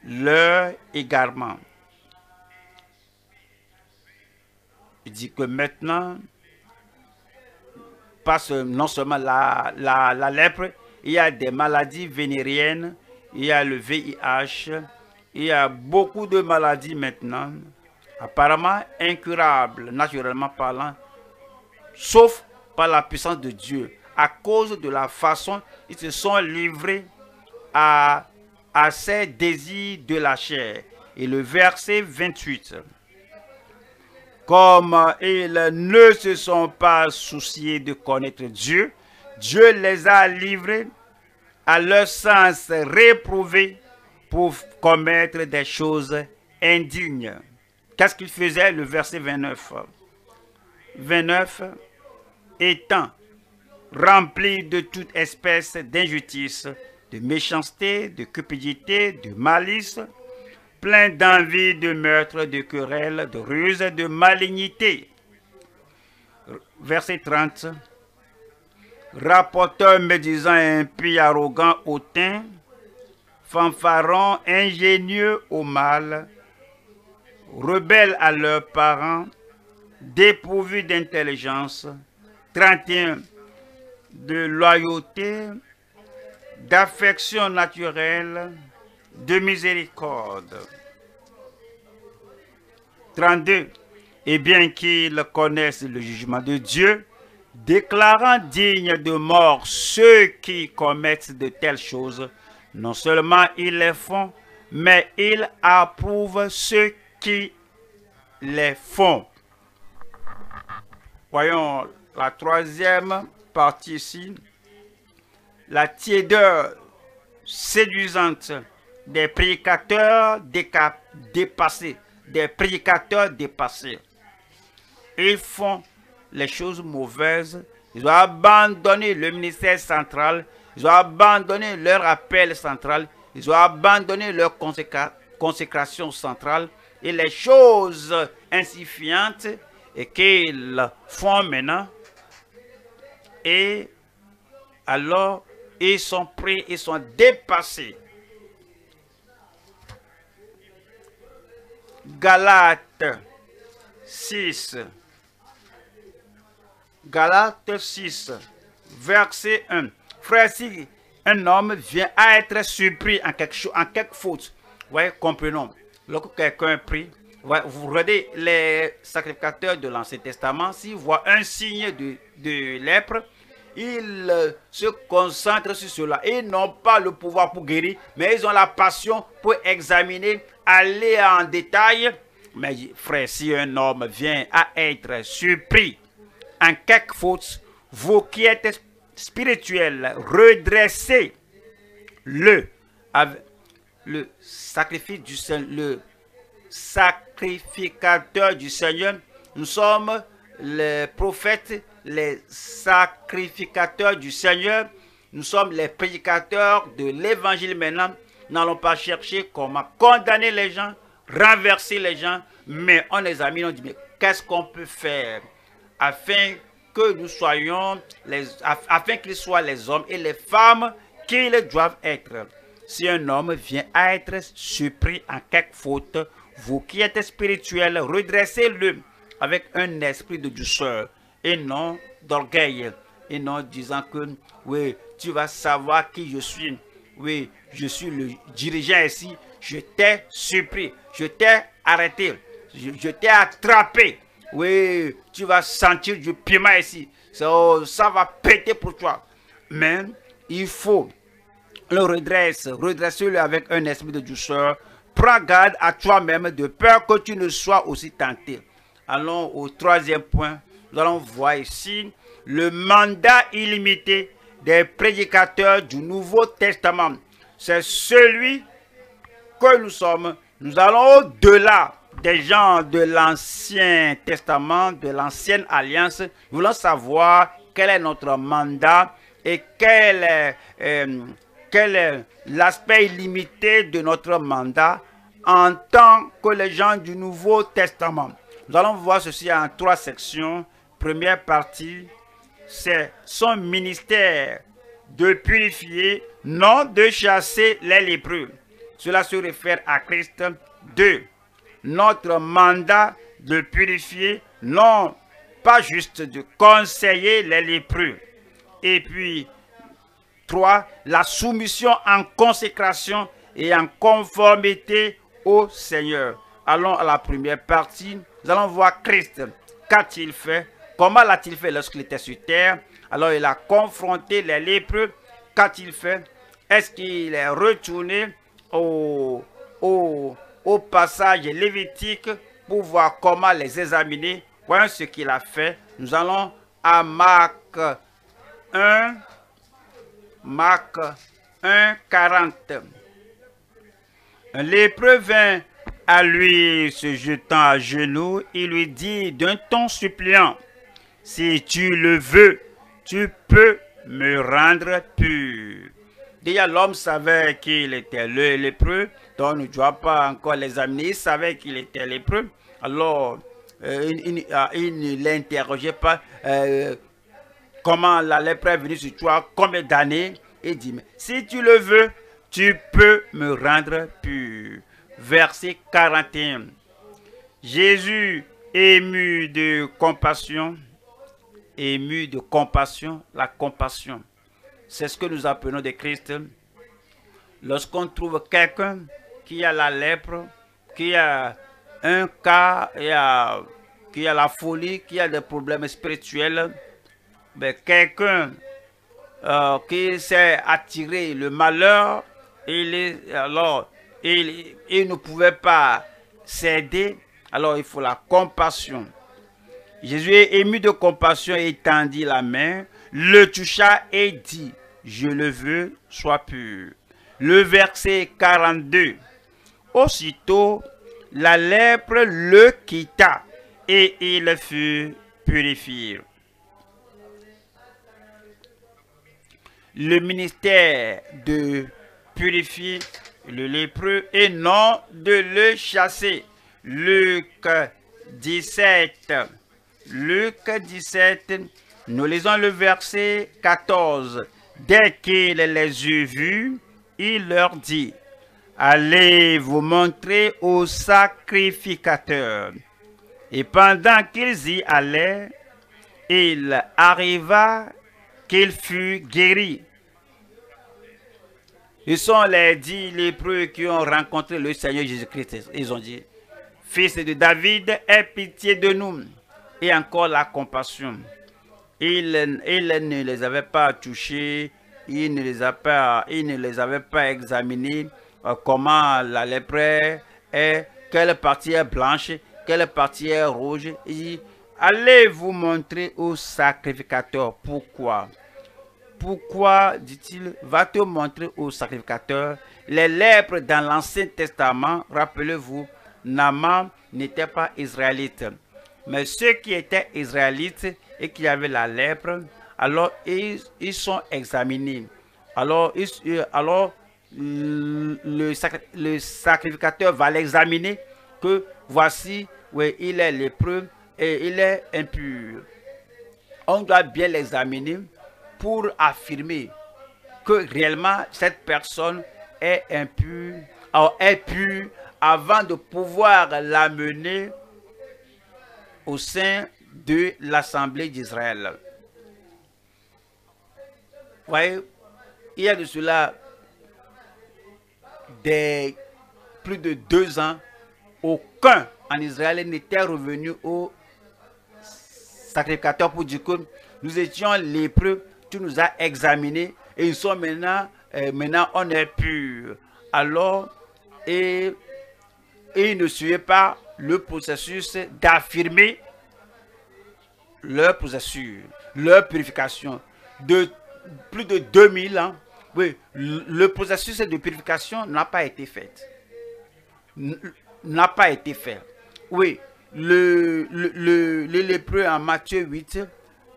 S1: leur égarement. Il dit que maintenant, non seulement la lèpre, il y a des maladies vénériennes, il y a le VIH, il y a beaucoup de maladies maintenant, apparemment incurables, naturellement parlant, sauf par la puissance de Dieu, à cause de la façon ils se sont livrés à ces désirs de la chair. Et le verset 28. Comme ils ne se sont pas souciés de connaître Dieu, Dieu les a livrés à leur sens réprouvé pour commettre des choses indignes. Qu'est-ce qu'il faisait? Le verset 29. 29. Étant rempli de toute espèce d'injustice, de méchanceté, de cupidité, de malice, plein d'envie, de meurtre, de querelle, de ruse, de malignité. Verset 30. Rapporteurs médisants, impies, arrogants, hautains, fanfarons, ingénieux au mal, rebelles à leurs parents, dépourvus d'intelligence. 31. De loyauté, d'affection naturelle, de miséricorde. 32. et bien qu'ils connaissent le jugement de Dieu, déclarant dignes de mort ceux qui commettent de telles choses, non seulement ils les font, mais ils approuvent ceux qui les font. Voyons la troisième partie ici. La tiédeur séduisante des prédicateurs dépassés. Des prédicateurs dépassés. Ils font les choses mauvaises. Ils ont abandonné le ministère central. Ils ont abandonné leur appel central. Ils ont abandonné leur consécration centrale. Et les choses insignifiantes et qu'ils font maintenant. Et alors, ils sont pris, ils sont dépassés. Galates 6. Galates 6, verset 1. Frère, si un homme vient à être surpris en quelque chose, en quelque faute, voyez, comprenons. Lorsque quelqu'un prie, vous regardez les sacrificateurs de l'Ancien Testament, s'ils voient un signe de lèpre, ils se concentrent sur cela. Ils n'ont pas le pouvoir pour guérir, mais ils ont la passion pour examiner, aller en détail. Mais frère, si un homme vient à être surpris en quelque faute, vous qui êtes spirituels, redressez-le avec le sacrifice du Seigneur, le sacrificateur du Seigneur. Nous sommes les prophètes, les sacrificateurs du Seigneur. Nous sommes les prédicateurs de l'évangile maintenant. Nous n'allons pas chercher comment condamner les gens, renverser les gens, mais on examine, on dit, mais qu'est-ce qu'on peut faire afin que nous soyons, afin qu'ils soient les hommes et les femmes qu'ils doivent être. Si un homme vient à être surpris en quelque faute, vous qui êtes spirituels, redressez-le avec un esprit de douceur et non d'orgueil, et non disant que oui, tu vas savoir qui je suis. Oui, je suis le dirigeant ici, je t'ai surpris, je t'ai arrêté, je t'ai attrapé. Oui, tu vas sentir du piment ici, ça va péter pour toi. Mais il faut le redresser-le avec un esprit de douceur. Prends garde à toi-même de peur que tu ne sois aussi tenté. Allons au troisième point. Nous allons voir ici le mandat illimité des prédicateurs du Nouveau Testament. C'est celui que nous sommes. Nous allons au-delà des gens de l'Ancien Testament, de l'Ancienne Alliance. Nous voulons savoir quel est notre mandat et quel est l'aspect illimité de notre mandat en tant que les gens du Nouveau Testament. Nous allons voir ceci en 3 sections. Première partie, c'est son ministère de purifier, non de chasser les lépreux. Cela se réfère à Christ. 2. Notre mandat de purifier, non pas juste de conseiller les lépreux. Et puis, 3. La soumission en consécration et en conformité au Seigneur. Allons à la première partie. Nous allons voir Christ. Qu'a-t-il fait? Comment l'a-t-il fait lorsqu'il était sur terre? Alors il a confronté les lépreux. Qu'a-t-il fait? Est-ce qu'il est retourné au passage lévitique pour voir comment les examiner? Voyons ce qu'il a fait. Nous allons à Marc 1, 40. Un lépreux vint à lui, se jetant à genoux, il lui dit d'un ton suppliant, « Si tu le veux, tu peux me rendre pur. » Déjà, l'homme savait qu'il était le lépreux, donc ne doit pas encore l'examiner. Il savait qu'il était lépreux. Alors, il ne l'interrogeait pas comment la lèpre est venue sur toi, combien d'années. Il dit, mais si tu le veux, tu peux me rendre pur. Verset 41. Jésus, ému de compassion, la compassion, c'est ce que nous appelons de Christ. Lorsqu'on trouve quelqu'un qui a la lèpre, qui a un cas, qui a la folie, qui a des problèmes spirituels, ben, quelqu'un qui s'est attiré le malheur, alors il ne pouvait pas céder, alors il faut la compassion. Jésus est ému de compassion et tendit la main, le toucha et dit, je le veux, sois pur. Le verset 42. Aussitôt, la lèpre le quitta et il fut purifié. Le ministère de purifier le lépreux et non de le chasser. Luc 17. Luc 17, nous lisons le verset 14. Dès qu'il les eut vus, il leur dit, allez vous montrer au sacrificateur. Et pendant qu'ils y allaient, il arriva qu'il fut guéri. Ce sont les 10 lépreux qui ont rencontré le Seigneur Jésus-Christ. Ils ont dit, Fils de David, aie pitié de nous. Et encore la compassion. Il ne les avait pas touchés, il ne les avait pas examinés, comment la lèpre est, quelle partie est blanche, quelle partie est rouge. Il dit, allez vous montrer au sacrificateur. Pourquoi? Pourquoi, dit-il, va te montrer au sacrificateur? Les lèpres dans l'Ancien Testament, rappelez-vous, Naaman n'était pas israélite. Mais ceux qui étaient israélites et qui avaient la lèpre, alors ils sont examinés. Alors le sacrificateur va l'examiner, que voici, oui, il est lépreux et il est impur. On doit bien l'examiner pour affirmer que réellement cette personne est impure, est pure, avant de pouvoir l'amener au sein de l'Assemblée d'Israël. Vous voyez, il y a de cela plus de 2 ans, aucun en Israël n'était revenu au sacrificateur pour dire que nous étions lépreux, tu nous as examinés et ils sont maintenant on est pur. Alors, et ils ne suivaient pas le processus d'affirmer leur processus, leur purification de plus de 2000 ans. Oui, le processus de purification n'a pas été fait. N'a pas été fait. Oui, le lépreux en Matthieu 8,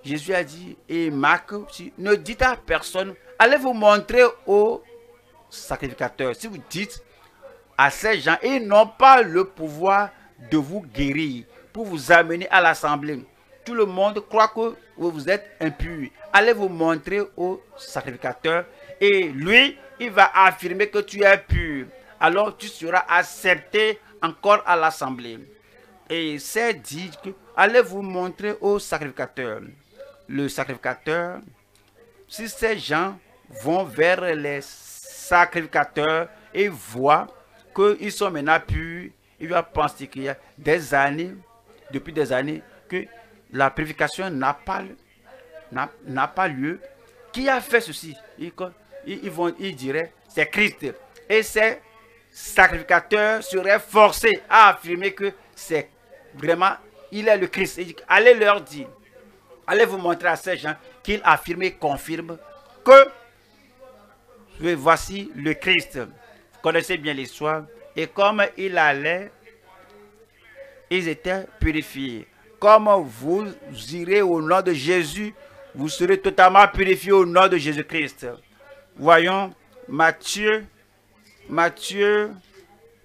S1: Jésus a dit, et Marc aussi, ne dites à personne, allez vous montrer au sacrificateur. Si vous dites à ces gens, ils n'ont pas le pouvoir de vous guérir, pour vous amener à l'assemblée. Tout le monde croit que vous êtes impur. Allez vous montrer au sacrificateur et lui, il va affirmer que tu es pur. Alors tu seras accepté encore à l'assemblée. Et c'est dit que allez vous montrer au sacrificateur. Le sacrificateur, si ces gens vont vers les sacrificateurs et voient qu'ils sont maintenant purs, il va penser qu'il y a des années, depuis des années, que la purification n'a pas lieu. Qui a fait ceci? Ils diraient, c'est Christ. Et ces sacrificateurs seraient forcés à affirmer que c'est vraiment, il est le Christ. Allez leur dire, allez vous montrer à ces gens qu'ils affirment et confirment que voici le Christ. Vous connaissez bien l'histoire. Et comme il allait, ils étaient purifiés. Comme vous irez au nom de Jésus, vous serez totalement purifiés au nom de Jésus-Christ. Voyons Matthieu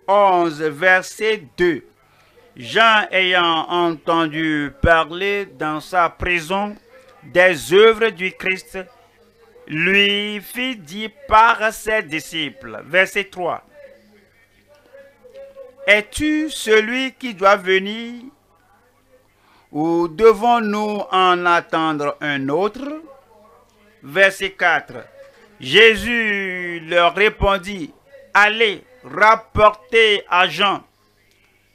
S1: 11, verset 2. Jean ayant entendu parler dans sa prison des œuvres du Christ, lui fit dire par ses disciples. Verset 3. Es-tu celui qui doit venir ou devons-nous en attendre un autre? Verset 4. Jésus leur répondit, allez, rapportez à Jean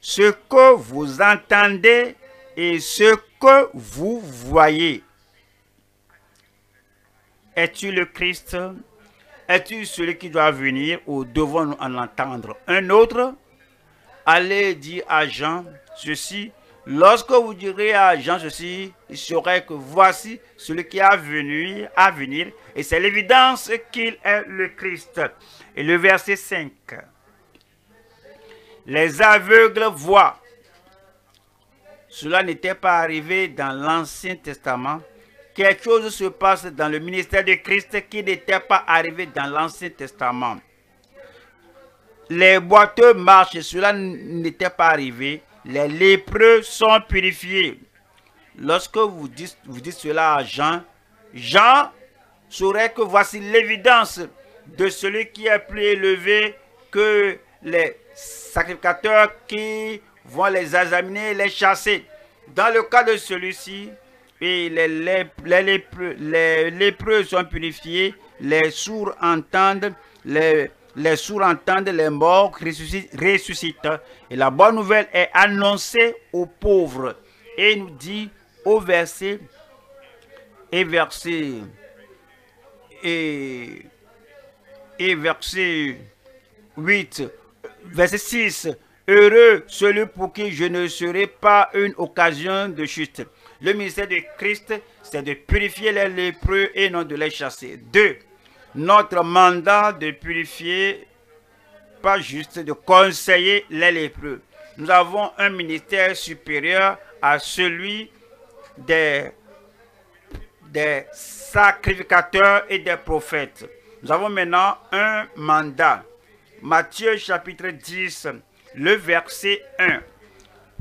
S1: ce que vous entendez Et ce que vous voyez, es-tu le Christ? Es-tu celui qui doit venir ou devons-nous en entendre un autre? Allez dire à Jean ceci. Lorsque vous direz à Jean ceci, il saurait que voici celui qui a venu à venir, et c'est l'évidence qu'il est le Christ. Et le verset 5. Les aveugles voient. Cela n'était pas arrivé dans l'Ancien Testament. Quelque chose se passe dans le ministère de Christ qui n'était pas arrivé dans l'Ancien Testament. Les boiteux marchent, cela n'était pas arrivé. Les lépreux sont purifiés. Lorsque vous dites cela à Jean, Jean saurait que voici l'évidence de celui qui est plus élevé que les sacrificateurs qui vont les examiner et les chasser. Dans le cas de celui-ci, les lépreux sont purifiés, les sourds entendent, les sourds entendent, les morts ressuscitent. Et la bonne nouvelle est annoncée aux pauvres. Et il nous dit au verset 8, verset 6. Heureux celui pour qui je ne serai pas une occasion de chute. Le ministère de Christ, c'est de purifier les lépreux et non de les chasser. 2. Notre mandat de purifier, pas juste de conseiller les lépreux. Nous avons un ministère supérieur à celui des sacrificateurs et des prophètes. Nous avons maintenant un mandat. Matthieu chapitre 10, le verset 1.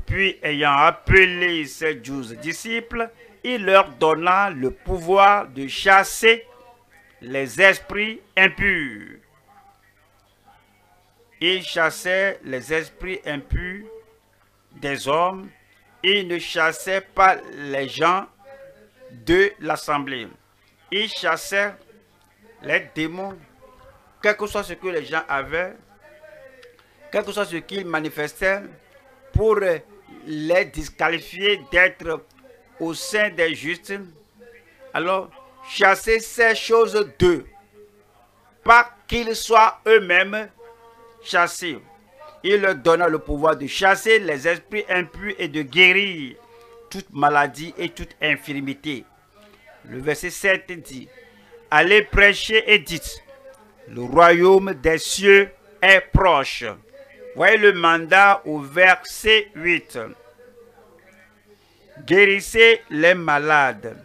S1: Puis ayant appelé ses 12 disciples, il leur donna le pouvoir de chasser les esprits impurs. Il chassait les esprits impurs des hommes. Il ne chassait pas les gens de l'assemblée. Il chassait les démons, quel que soit ce que les gens avaient, quel que soit ce qu'ils manifestaient, pour les disqualifier d'être au sein des justes. Alors, chasser ces choses d'eux, pas qu'ils soient eux-mêmes chassés. Il leur donna le pouvoir de chasser les esprits impurs et de guérir toute maladie et toute infirmité. Le verset 7 dit, allez prêcher et dites, le royaume des cieux est proche. Voyez le mandat au verset 8. Guérissez les malades.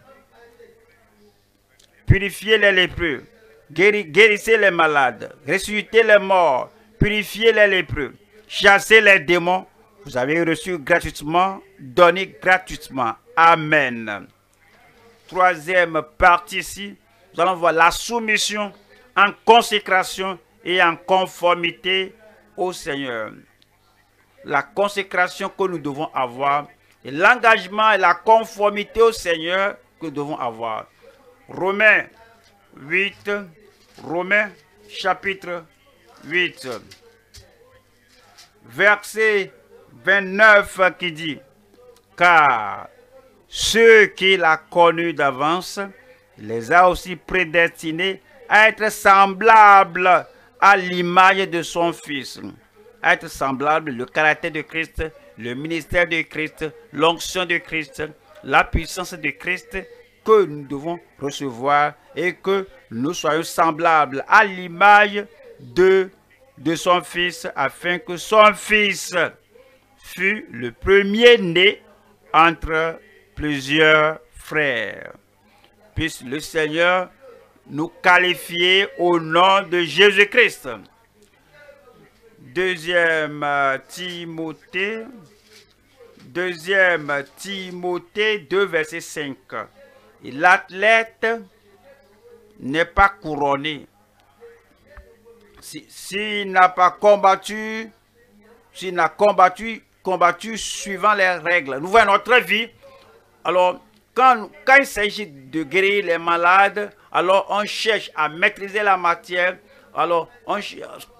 S1: Purifiez les lépreux. Guérissez les malades. Ressuscitez les morts. Purifiez les lépreux. Chassez les démons. Vous avez reçu gratuitement, donné gratuitement. Amen. Troisième partie ici, nous allons voir la soumission en consécration et en conformité au Seigneur. La consécration que nous devons avoir et l'engagement et la conformité au Seigneur que nous devons avoir. Romains chapitre 8, verset 29 qui dit, car ceux qu'il a connus d'avance, les a aussi prédestinés à être semblables à l'image de son Fils. À être semblable, le caractère de Christ, le ministère de Christ, l'onction de Christ, la puissance de Christ que nous devons recevoir et que nous soyons semblables à l'image de son Fils, afin que son Fils fût le premier-né entre plusieurs frères. Puisse le Seigneur nous qualifier au nom de Jésus-Christ. Deuxième Timothée 2, verset 5. Et l'athlète n'est pas couronné s'il n'a pas combattu, combattu suivant les règles. Nous voyons notre vie. Alors, quand il s'agit de guérir les malades, alors on cherche à maîtriser la matière. Alors,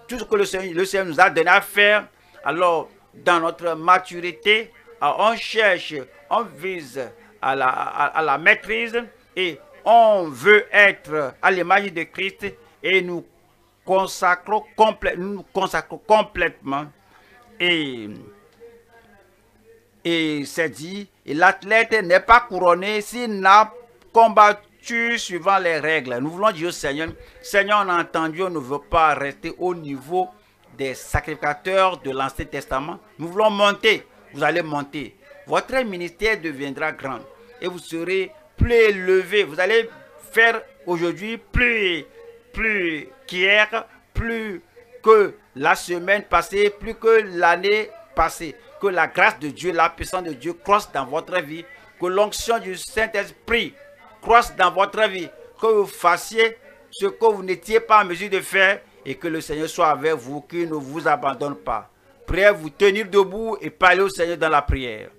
S1: tout ce que le Seigneur nous a donné à faire, alors, dans notre maturité, on cherche, on vise à la maîtrise et on veut être à l'image de Christ et nous consacrons complètement. Et c'est dit, l'athlète n'est pas couronné s'il n'a combattu suivant les règles. Nous voulons dire au Seigneur, Seigneur, on a entendu, on ne veut pas rester au niveau des sacrificateurs de l'Ancien Testament. Nous voulons monter, vous allez monter. Votre ministère deviendra grand et vous serez plus élevé. Vous allez faire aujourd'hui plus qu'hier, plus que la semaine passée, plus que l'année passée. Que la grâce de Dieu, la puissance de Dieu croisse dans votre vie. Que l'onction du Saint-Esprit croisse dans votre vie. Que vous fassiez ce que vous n'étiez pas en mesure de faire et que le Seigneur soit avec vous, qu'il ne vous abandonne pas. Priez vous tenir debout et parler au Seigneur dans la prière.